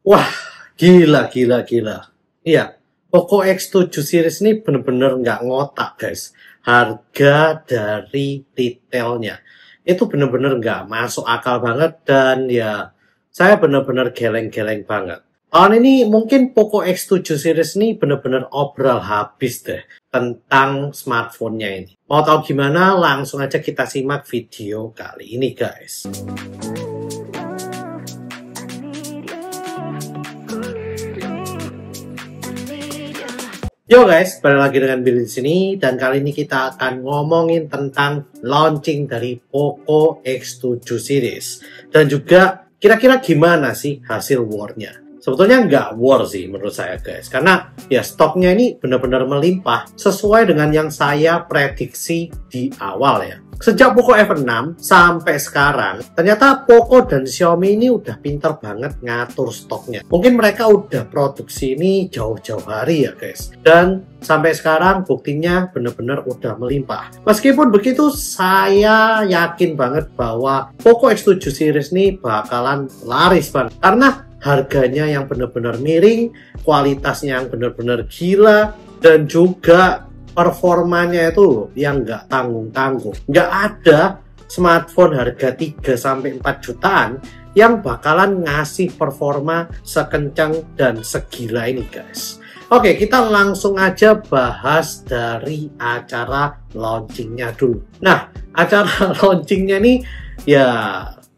Wah, gila. Iya, Poco X7 series ini bener-bener nggak ngotak, guys. Harga dari retailnya itu bener-bener nggak masuk akal banget, dan ya saya bener-bener geleng-geleng banget. Tahun ini mungkin Poco X7 series ini bener-bener obral habis deh tentang smartphone-nya ini. Mau tahu gimana? Langsung aja kita simak video kali ini, guys. Yo guys, balik lagi dengan Billy di sini, dan kali ini kita akan ngomongin tentang launching dari Poco X7 series dan juga kira-kira gimana sih hasil war-nya. Sebetulnya nggak war sih menurut saya, guys, karena ya stoknya ini benar-benar melimpah sesuai dengan yang saya prediksi di awal ya. Sejak Poco F6 sampai sekarang, ternyata Poco dan Xiaomi ini udah pinter banget ngatur stoknya. Mungkin mereka udah produksi ini jauh-jauh hari ya, guys. Dan sampai sekarang buktinya bener-bener udah melimpah. Meskipun begitu, saya yakin banget bahwa Poco X7 series ini bakalan laris banget. Karena harganya yang bener-bener miring, kualitasnya yang bener-bener gila, dan juga performanya itu yang nggak tanggung-tanggung. Nggak ada smartphone harga 3-4 jutaan yang bakalan ngasih performa sekencang dan segila ini, guys. Oke, kita langsung aja bahas dari acara launchingnya dulu. Nah, acara launchingnya nih ya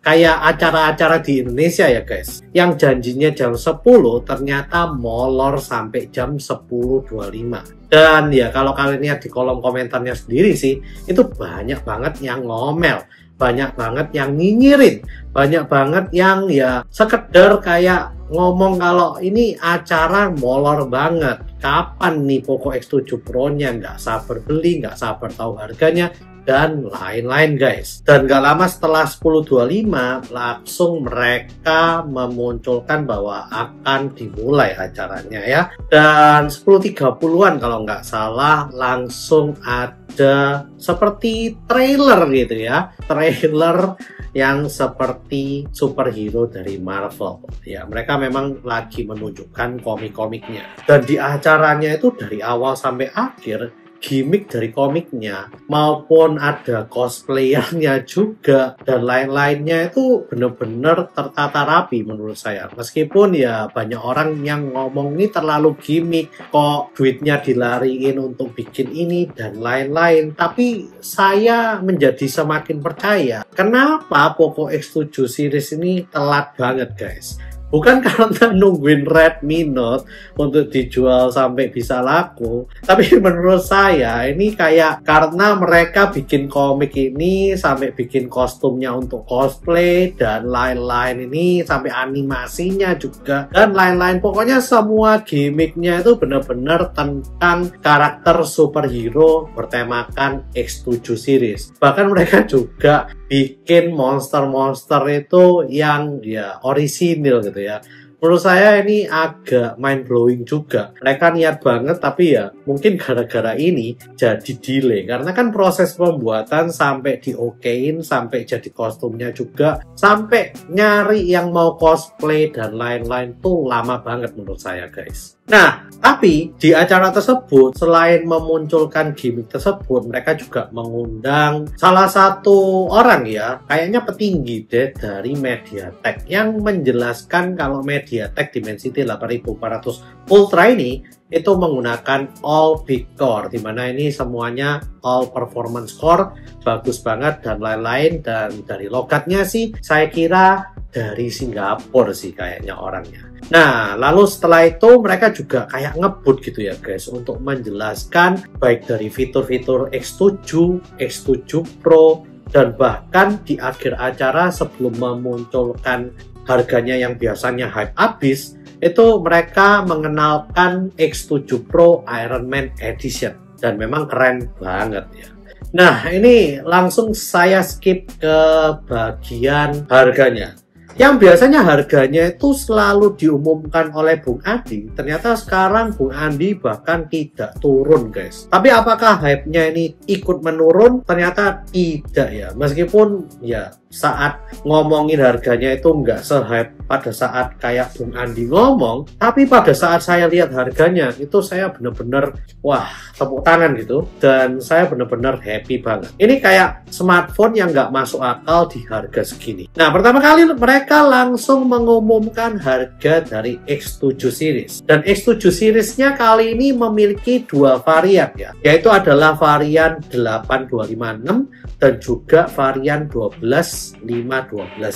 kayak acara-acara di Indonesia ya, guys. Yang janjinya jam 10 ternyata molor sampai jam 10.25. Dan ya kalau kalian lihat di kolom komentarnya sendiri sih, itu banyak banget yang ngomel, banyak banget yang nyinyirin, banyak banget yang ya sekedar kayak ngomong kalau ini acara molor banget. Kapan nih Poco X7 Pro-nya? Nggak sabar beli, nggak sabar tahu harganya, dan lain-lain, guys. Dan gak lama setelah 10.25 langsung mereka memunculkan bahwa akan dimulai acaranya ya. Dan 10.30-an kalau nggak salah langsung ada seperti trailer gitu ya. Trailer yang seperti superhero dari Marvel ya. Mereka memang lagi menunjukkan komik-komiknya. Dan di acaranya itu dari awal sampai akhir, gimmick dari komiknya maupun ada cosplayernya juga dan lain-lainnya itu bener-bener tertata rapi menurut saya. Meskipun ya banyak orang yang ngomong ini terlalu gimmick, kok duitnya dilariin untuk bikin ini dan lain-lain, tapi saya menjadi semakin percaya kenapa Poco X7 series ini telat banget, guys. Bukan karena nungguin Redmi Note untuk dijual sampai bisa laku, tapi menurut saya ini kayak karena mereka bikin komik ini sampai bikin kostumnya untuk cosplay dan lain-lain ini, sampai animasinya juga dan lain-lain. Pokoknya semua gimmicknya itu benar-benar tentang karakter superhero bertemakan X7 series. Bahkan mereka juga bikin monster-monster itu yang ya orisinil gitu ya. Menurut saya ini agak mind blowing juga. Mereka niat banget, tapi ya mungkin gara-gara ini jadi delay. Karena kan proses pembuatan sampai diokein, sampai jadi kostumnya juga, sampai nyari yang mau cosplay dan lain-lain tuh lama banget menurut saya, guys. Nah, tapi di acara tersebut selain memunculkan gimmick tersebut, mereka juga mengundang salah satu orang ya, kayaknya petinggi deh dari MediaTek, yang menjelaskan kalau MediaTek Dimensity 8400 Ultra ini itu menggunakan all big core, dimana ini semuanya all performance core, bagus banget dan lain-lain. Dan dari logatnya sih saya kira dari Singapura sih kayaknya orangnya. Nah, lalu setelah itu mereka juga kayak ngebut gitu ya, guys, untuk menjelaskan baik dari fitur-fitur X7, X7 Pro, dan bahkan di akhir acara sebelum memunculkan harganya yang biasanya hype abis, itu mereka mengenalkan X7 Pro Iron Man Edition, dan memang keren banget ya. Nah, ini langsung saya skip ke bagian harganya. Yang biasanya harganya itu selalu diumumkan oleh Bung Andi, ternyata sekarang Bung Andi bahkan tidak turun, guys. Tapi apakah hype-nya ini ikut menurun? Ternyata tidak ya. Meskipun ya saat ngomongin harganya itu nggak se-hype pada saat kayak Bung Andi ngomong, tapi pada saat saya lihat harganya itu saya bener-bener wah tepuk tangan gitu, dan saya bener-bener happy banget. Ini kayak smartphone yang nggak masuk akal di harga segini. Nah, pertama kali mereka langsung mengumumkan harga dari X7 series, dan X7 seriesnya kali ini memiliki dua varian ya, yaitu adalah varian 8256 dan juga varian 12512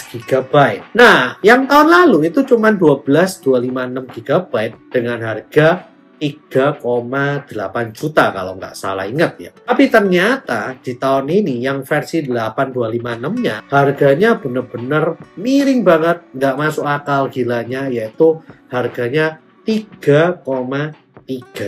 GB. Nah, yang tahun lalu itu cuma 12256 GB dengan harga 3,8 juta kalau nggak salah ingat ya. Tapi ternyata di tahun ini yang versi 8256-nya harganya bener-bener miring banget, nggak masuk akal gilanya, yaitu harganya 3,3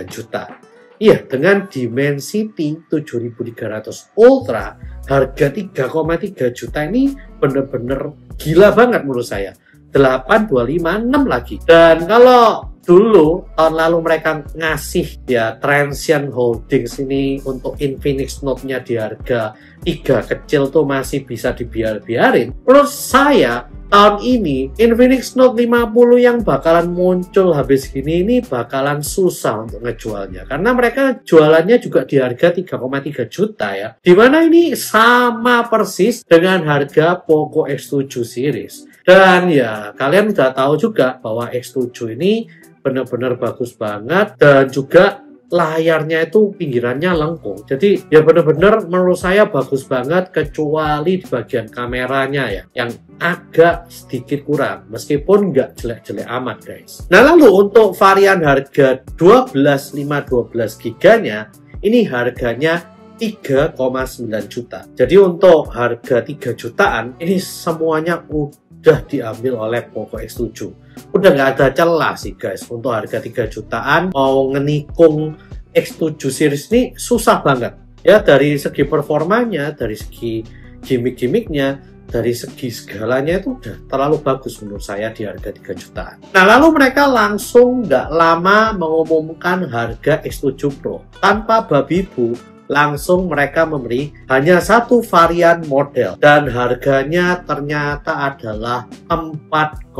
juta. Iya, dengan Dimensity 7300 Ultra, harga 3,3 juta ini bener-bener gila banget menurut saya. 8256 lagi. Dan kalau dulu tahun lalu mereka ngasih ya Transsion Holdings ini untuk Infinix Note-nya di harga 3 kecil tuh masih bisa dibiarin. Menurut saya tahun ini Infinix Note 50 yang bakalan muncul habis gini ini bakalan susah untuk ngejualnya, karena mereka jualannya juga di harga 3,3 juta ya, dimana ini sama persis dengan harga Poco X7 series. Dan ya kalian udah tahu juga bahwa X7 ini benar-benar bagus banget, dan juga layarnya itu pinggirannya lengkung. Jadi ya benar-benar menurut saya bagus banget, kecuali di bagian kameranya ya yang agak sedikit kurang, meskipun nggak jelek-jelek amat guys. Nah, lalu untuk varian harga 12512 GB-nya ini harganya 3,9 juta. Jadi untuk harga 3 jutaan ini semuanya udah diambil oleh Poco X7. Udah nggak ada celah sih guys, untuk harga 3 jutaan mau ngenikung X7 series ini susah banget ya, dari segi performanya, dari segi gimmick-gimmicknya, dari segi segalanya itu udah terlalu bagus menurut saya di harga 3 jutaan. Nah, lalu mereka langsung nggak lama mengumumkan harga X7 Pro tanpa babi bu. Langsung mereka memberi hanya satu varian model, dan harganya ternyata adalah 4,6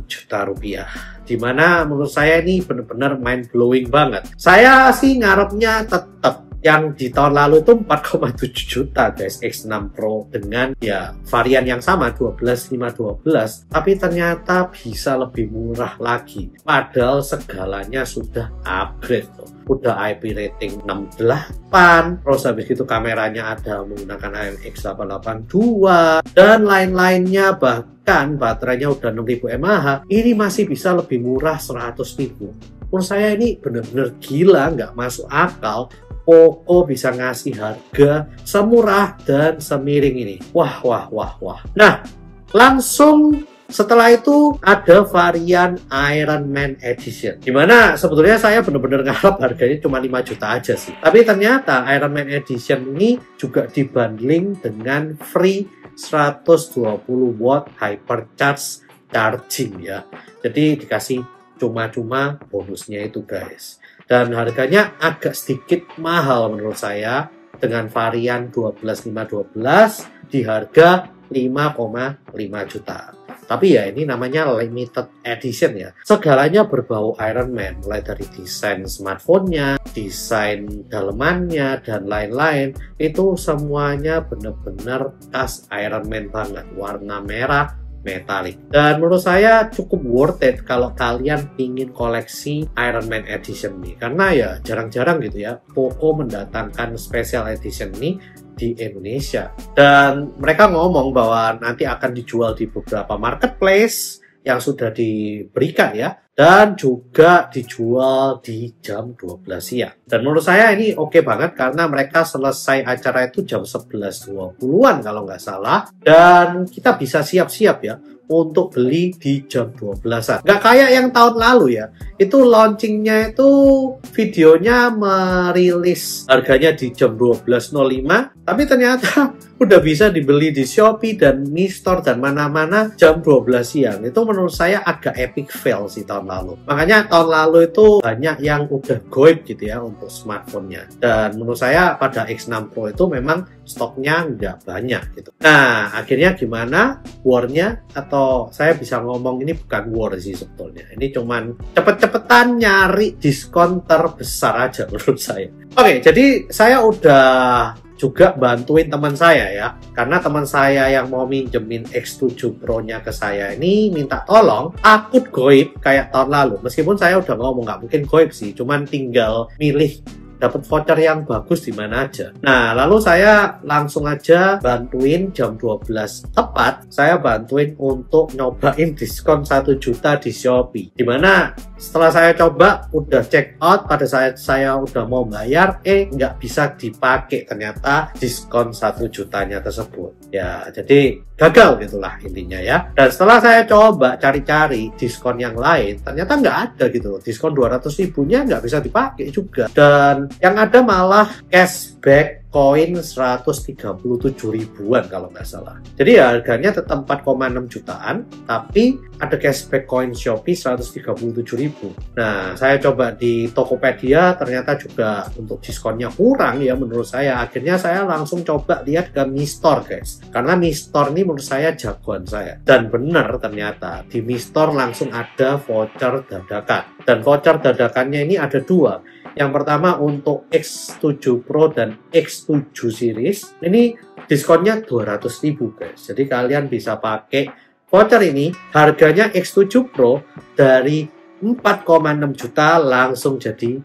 juta rupiah. Dimana menurut saya ini benar-benar mind blowing banget. Saya sih ngarepnya tetap yang di tahun lalu itu 4,7 juta guys, X6 Pro dengan ya varian yang sama 12512, tapi ternyata bisa lebih murah lagi, padahal segalanya sudah upgrade tuh. Udah IP rating 68, terus habis itu kameranya ada menggunakan IMX882 dan lain-lainnya, bahkan baterainya udah 6000 mAh. Ini masih bisa lebih murah 100.000. Menurut saya ini bener-bener gila, nggak masuk akal Poco bisa ngasih harga semurah dan semiring ini. Wah. Nah, langsung setelah itu ada varian Iron Man Edition, dimana sebetulnya saya benar-benar ngarep harganya cuma 5 juta aja sih. Tapi ternyata Iron Man Edition ini juga dibundling dengan free 120 watt hypercharge charging ya. Jadi dikasih cuma-cuma bonusnya itu guys. Dan harganya agak sedikit mahal menurut saya, dengan varian 12512 di harga 5,5 juta. Tapi ya ini namanya limited edition ya. Segalanya berbau Iron Man, mulai dari desain smartphone-nya, desain dalemannya, dan lain-lain. Itu semuanya benar-benar khas Iron Man banget. Warna merah, metalik. Dan menurut saya cukup worth it kalau kalian ingin koleksi Iron Man Edition nih. Karena ya jarang-jarang gitu ya Poco mendatangkan special edition ini di Indonesia. Dan mereka ngomong bahwa nanti akan dijual di beberapa marketplace yang sudah diberikan ya, dan juga dijual di jam 12 siang. Dan menurut saya ini oke banget, karena mereka selesai acara itu jam 11.20-an kalau nggak salah, dan kita bisa siap-siap ya untuk beli di jam 12-an. Nggak kayak yang tahun lalu ya, itu launchingnya itu videonya merilis harganya di jam 12.05, tapi ternyata udah bisa dibeli di Shopee dan Mi Store dan mana-mana jam 12 siang. Itu menurut saya agak epic fail sih tahun tahun lalu. Makanya tahun lalu itu banyak yang udah goib gitu ya untuk smartphone-nya. Dan menurut saya pada X6 Pro itu memang stoknya nggak banyak gitu. Nah, akhirnya gimana war-nya? Atau saya bisa ngomong ini bukan war sih sebetulnya. Ini cuman cepet-cepetan nyari diskon terbesar aja menurut saya. Oke, jadi saya udah juga bantuin teman saya ya, karena teman saya yang mau minjemin X7 Pro-nya ke saya ini minta tolong takut goib kayak tahun lalu. Meskipun saya udah ngomong nggak mungkin goib sih, cuman tinggal milih dapat voucher yang bagus di mana aja. Nah, lalu saya langsung aja bantuin jam 12 tepat, saya bantuin untuk nyobain diskon 1 juta di Shopee. Dimana setelah saya coba, udah check out, pada saat saya udah mau bayar, nggak bisa dipakai ternyata diskon 1 jutanya tersebut. Ya, jadi gagal gitulah intinya ya. Dan setelah saya coba cari-cari diskon yang lain, ternyata nggak ada gitu. Diskon 200 ribunya nggak bisa dipakai juga. Dan yang ada malah cashback koin 137 ribuan kalau nggak salah. Jadi ya harganya tetap 4,6 jutaan, tapi ada cashback koin Shopee 137 ribu. Nah, saya coba di Tokopedia, ternyata juga untuk diskonnya kurang ya menurut saya. Akhirnya saya langsung coba lihat ke Mi Store guys. Karena Mi Store ini menurut saya jagoan saya. Dan benar ternyata di Mi Store langsung ada voucher dadakan. Dan voucher dadakannya ini ada dua. Yang pertama untuk X7 Pro dan X7 series, ini diskonnya 200 ribu guys. Jadi kalian bisa pakai voucher ini, harganya X7 Pro dari 4,6 juta langsung jadi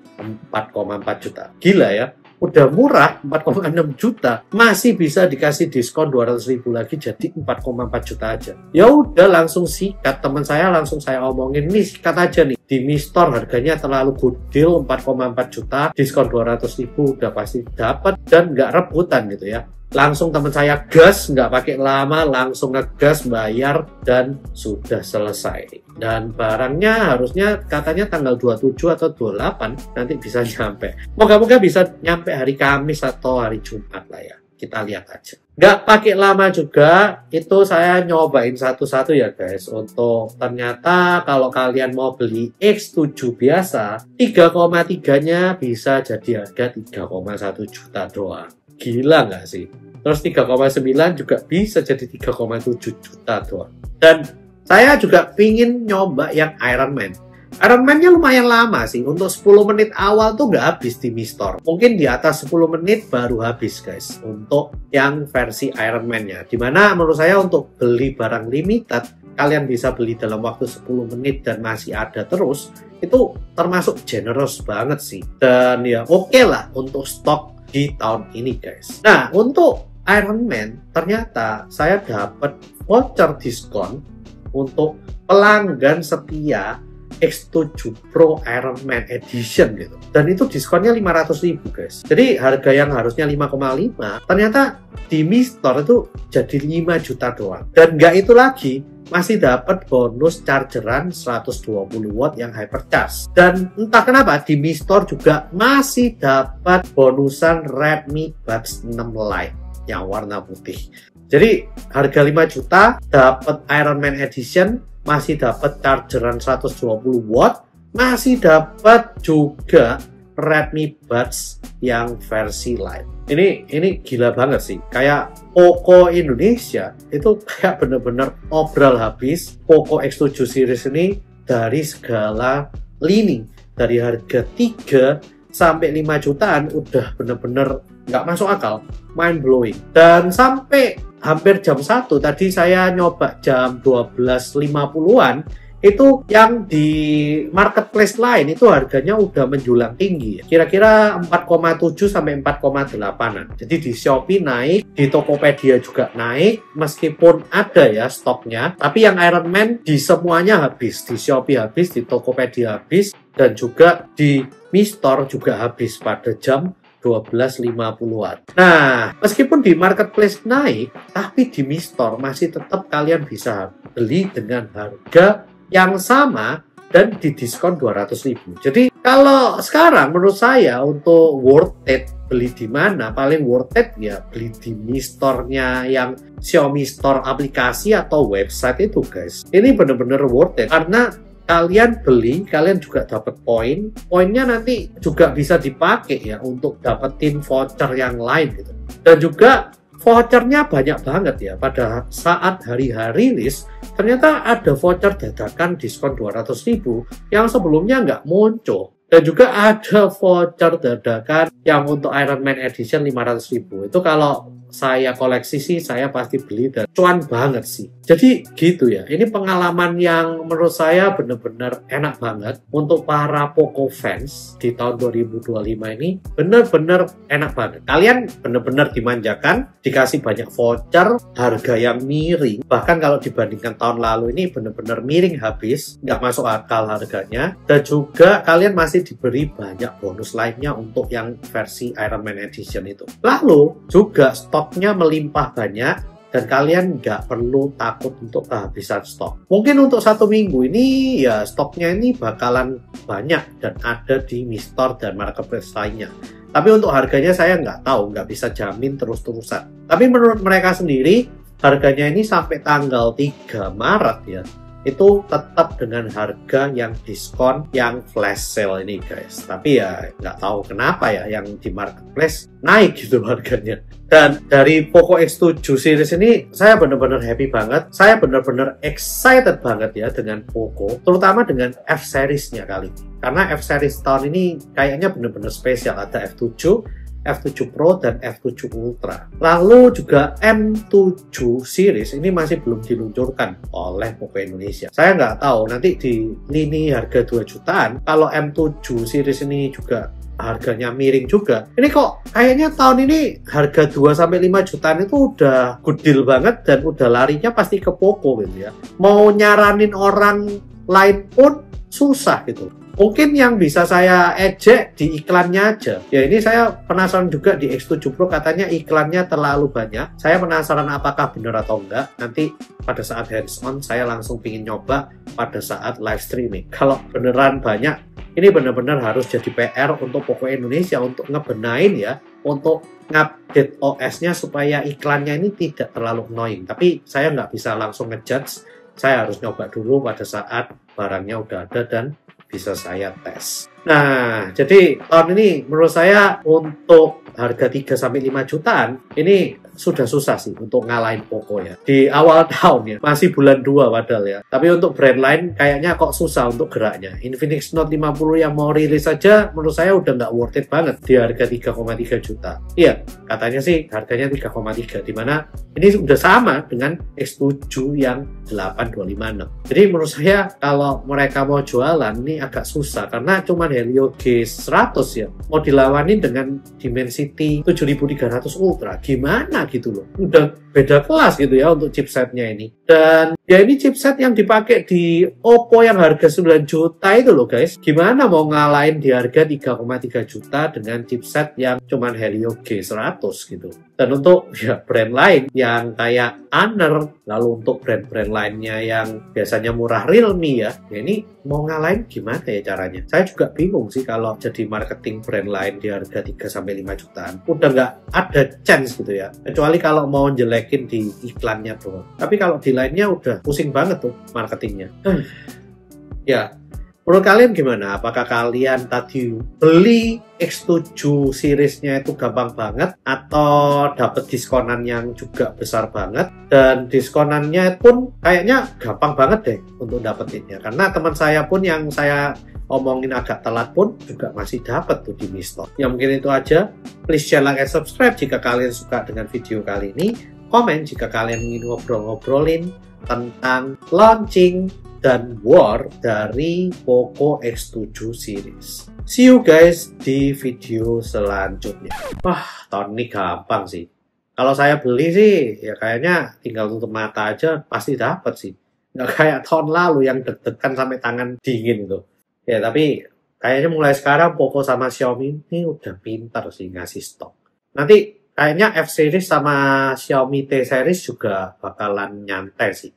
4,4 juta. Gila ya, udah murah 4,6 juta, masih bisa dikasih diskon 200 ribu lagi jadi 4,4 juta aja. Ya udah langsung sikat, teman saya langsung saya omongin, nih sikat aja nih. Di Mi Store harganya terlalu good deal 4,4 juta, diskon 200 ribu udah pasti dapat dan nggak rebutan gitu ya. Langsung teman saya gas, nggak pakai lama, langsung ngegas bayar dan sudah selesai. Dan barangnya harusnya katanya tanggal 27 atau 28 nanti bisa nyampe. Moga-moga bisa nyampe hari Kamis atau hari Jumat lah ya. Kita lihat aja. Nggak pakai lama juga, itu saya nyobain satu-satu ya guys. Untuk ternyata kalau kalian mau beli X7 biasa, 3,3-nya bisa jadi harga 3,1 juta doang. Gila nggak sih? Terus 3,9 juga bisa jadi 3,7 juta doang. Dan saya juga pingin nyoba yang Iron Man. Iron Man-nya lumayan lama sih. Untuk 10 menit awal tuh nggak habis di Mi Store. Mungkin di atas 10 menit baru habis guys. Untuk yang versi Iron Man-nya. Dimana menurut saya untuk beli barang limited, kalian bisa beli dalam waktu 10 menit dan masih ada terus. Itu termasuk generous banget sih. Dan ya oke lah untuk stok di tahun ini guys. Nah, untuk Iron Man ternyata saya dapat voucher diskon untuk pelanggan setia X7 Pro Iron Man Edition gitu. Dan itu diskonnya 500 ribu guys. Jadi harga yang harusnya 5,5 ternyata di Mi Store itu jadi 5 juta doang. Dan nggak itu lagi, masih dapat bonus chargeran 120 watt yang hypercharge. Dan entah kenapa di Mi Store juga masih dapat bonusan Redmi Buds 6 Lite yang warna putih. Jadi harga 5 juta dapat Iron Man Edition, masih dapat chargeran 120 watt, masih dapat juga Redmi Buds yang versi Lite. Ini gila banget sih. Kayak Poco Indonesia itu kayak bener-bener obral habis. Poco X7 series ini dari segala lini, dari harga 3 sampai 5 jutaan udah bener-bener nggak masuk akal, mind blowing. Dan sampai hampir jam 1 tadi saya nyoba jam 12.50-an, itu yang di marketplace lain itu harganya udah menjulang tinggi, kira-kira 4,7 sampai 4,8an. Jadi di Shopee naik, di Tokopedia juga naik, meskipun ada ya stoknya, tapi yang Iron Man di semuanya habis. Di Shopee habis, di Tokopedia habis, dan juga di Mi Store juga habis pada jam 12.50-an. Nah, meskipun di marketplace naik, tapi di Mi Store masih tetap kalian bisa beli dengan harga yang sama dan di diskon 200 ribu. Jadi kalau sekarang menurut saya untuk worth it beli di mana, paling worth it ya beli di Mi Store-nya yang Xiaomi Store aplikasi atau website itu guys. Ini bener-bener worth it karena kalian beli, kalian juga dapat poin. Poinnya nanti juga bisa dipakai ya untuk dapetin voucher yang lain gitu. Dan juga vouchernya banyak banget ya. Pada saat hari-hari rilis, ternyata ada voucher dadakan diskon 200.000 yang sebelumnya nggak muncul. Dan juga ada voucher dadakan yang untuk Iron Man Edition 500.000. Itu kalau saya koleksi sih, saya pasti beli dan cuan banget sih. Jadi gitu ya, ini pengalaman yang menurut saya bener-bener enak banget untuk para Poco fans di tahun 2025 ini. Bener-bener enak banget. Kalian bener-bener dimanjakan, dikasih banyak voucher, harga yang miring. Bahkan kalau dibandingkan tahun lalu ini bener-bener miring habis, nggak masuk akal harganya. Dan juga kalian masih diberi banyak bonus lainnya untuk yang versi Iron Man Edition itu. Lalu juga stoknya melimpah banyak dan kalian nggak perlu takut untuk kehabisan stok. Mungkin untuk 1 minggu ini ya stoknya ini bakalan banyak dan ada di Mistore dan marketplace lainnya. Tapi untuk harganya saya nggak tahu, nggak bisa jamin terus-terusan. Tapi menurut mereka sendiri harganya ini sampai tanggal 3 Maret ya, itu tetap dengan harga yang diskon yang flash sale ini guys. Tapi ya nggak tahu kenapa ya yang di marketplace naik gitu harganya. Dan dari Poco X7 series ini saya benar-benar happy banget. Saya benar-benar excited banget ya dengan Poco, terutama dengan F series-nya kali ini. Karena F series tahun ini kayaknya benar-benar spesial. Ada F7, F7 Pro dan F7 Ultra. Lalu juga M7 series ini masih belum diluncurkan oleh Poco Indonesia. Saya nggak tahu nanti di lini harga 2 jutaan, kalau M7 series ini juga harganya miring juga. Ini kok kayaknya tahun ini harga 2-5 jutaan itu udah good deal banget dan udah larinya pasti ke Poco gitu ya. Mau nyaranin orang lain pun susah gitu. Mungkin yang bisa saya ejek di iklannya aja. Ya ini saya penasaran juga di X7 Pro, katanya iklannya terlalu banyak. Saya penasaran apakah benar atau enggak. Nanti pada saat hands on saya langsung pingin nyoba pada saat live streaming. Kalau beneran banyak, ini benar-benar harus jadi PR untuk Poco Indonesia untuk ngebenain ya, untuk ngupdate OS-nya supaya iklannya ini tidak terlalu annoying. Tapi saya nggak bisa langsung ngejudge. Saya harus nyoba dulu pada saat barangnya udah ada dan bisa saya tes. Nah, jadi tahun ini menurut saya untuk harga 3-5 jutaan ini sudah susah sih untuk ngalahin Poco ya. Di awal tahun ya, masih bulan 2 padahal ya. Tapi untuk brand lain kayaknya kok susah untuk geraknya. Infinix Note 50 yang mau rilis saja menurut saya udah nggak worth it banget di harga 3,3 juta. Iya, katanya sih harganya 3,3, dimana ini sudah sama dengan X7 yang 8256. Jadi menurut saya kalau mereka mau jualan ini agak susah karena cuman Helio G100 ya. Mau dilawanin dengan Dimensity 7300 Ultra, gimana gitu loh. Udah beda kelas gitu ya untuk chipsetnya ini. Dan ya ini chipset yang dipakai di Oppo yang harga 9 juta itu loh guys. Gimana mau ngalahin di harga 3,3 juta dengan chipset yang cuman Helio G100 gitu. Dan untuk ya brand lain yang kayak Honor, lalu untuk brand-brand lainnya yang biasanya murah Realme ya, ya ini mau ngalahin gimana ya caranya? Saya juga bingung sih kalau jadi marketing brand lain di harga 3-5 jutaan. Udah nggak ada chance gitu ya. Kecuali kalau mau jelekin di iklannya doang. Tapi kalau di lainnya udah pusing banget tuh marketingnya. Ya, menurut kalian gimana? Apakah kalian tadi beli X7 seriesnya itu gampang banget atau dapat diskonan yang juga besar banget, dan diskonannya pun kayaknya gampang banget deh untuk dapetinnya, karena teman saya pun yang saya omongin agak telat pun juga masih dapat tuh di Mistore. Ya mungkin itu aja. Please share, like, and subscribe jika kalian suka dengan video kali ini. Komen jika kalian ingin ngobrol-ngobrolin tentang launching dan war dari Poco X7 series. See you guys di video selanjutnya. Wah, tahun ini gampang sih. Kalau saya beli sih, ya kayaknya tinggal tutup mata aja pasti dapat sih. Nggak kayak tahun lalu yang deg-degan sampai tangan dingin tuh. Ya, tapi kayaknya mulai sekarang Poco sama Xiaomi ini udah pintar sih ngasih stok. Nanti kayaknya F series sama Xiaomi T series juga bakalan nyantai sih.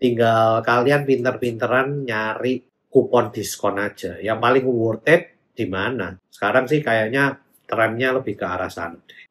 Tinggal kalian pinter-pinteran nyari kupon diskon aja. Yang paling worth it di mana? Sekarang sih kayaknya trennya lebih ke arah sana deh.